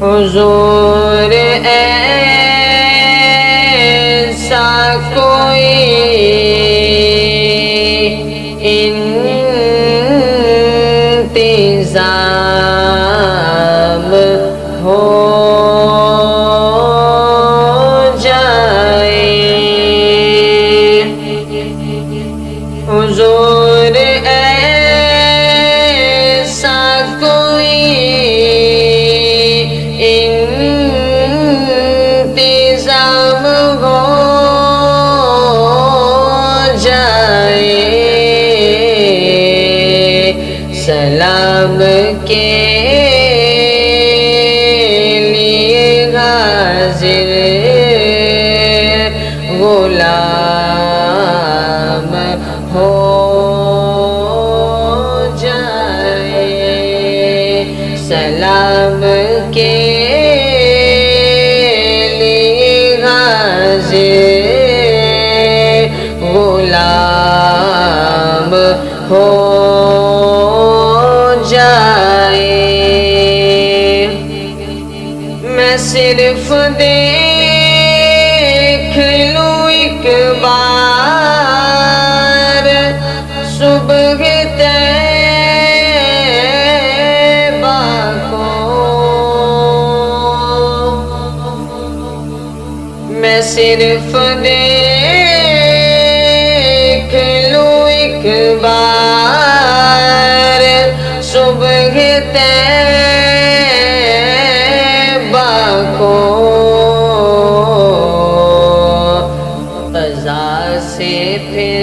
حضور ایسا کوئی انتظام ہو جائے، حضور ایسا کوئی انتظام ہو جائے، سلام کے لیے حاضر غلام ہو جائے، سلام کے لیے حاضر غلام ہو جائے۔ میں صرف دیکھ لوں ایک بار صبح طیبہ کو، میں صرف دیکھ لوں ایک بار صبح طیبہ کو، قضا سے پھر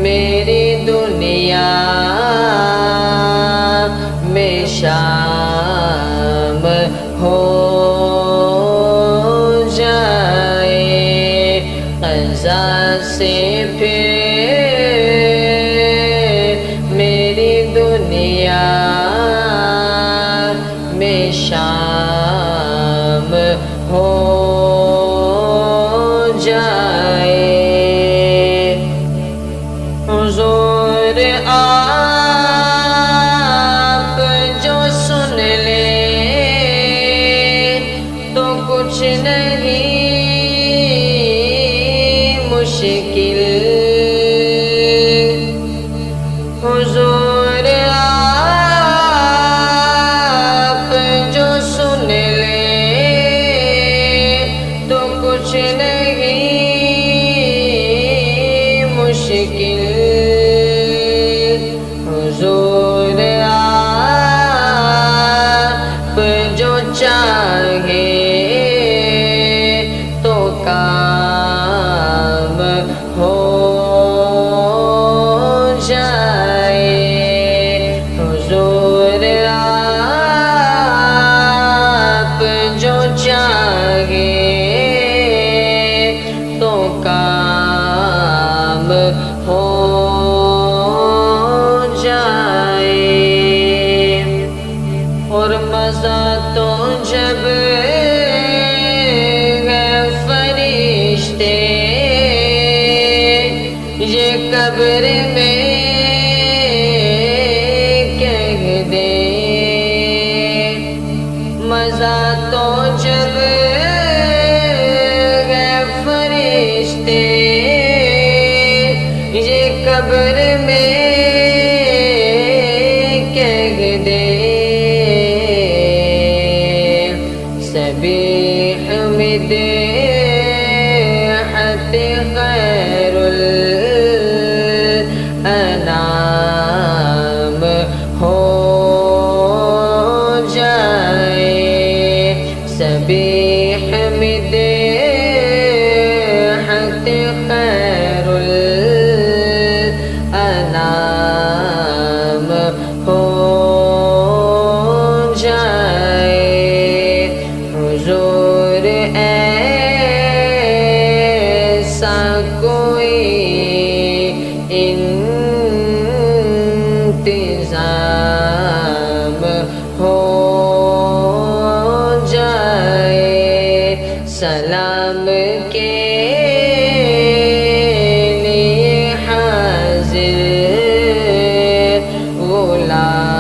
میری دنیا میں شام ہو جائے، قضا سے پھر میری دنیا میں شام ہو جائے۔ حضور آپ جو سن لیں تو کچھ نہیں مشکل، حضور آپ جو سن لیں تو کچھ نہیں مشکل، حضور آپ جو چاہیں تو کام ہو جائے، حضور آپ جو چاہیں تو کام ہو جائے۔ اور مزہ تو جب ہے فرشتے یہ قبر میں کہہ دیں، مزہ تو جب ہے فرشتے یہ قبر میں کہہ دیں، سبیح مدحت خیر الانام ہو جائے، سبیح مدحت خیر الانام ہو جائے، حضور ایسا کوئی انتظام ہو جائے، سلام کے لیے حاضر غلام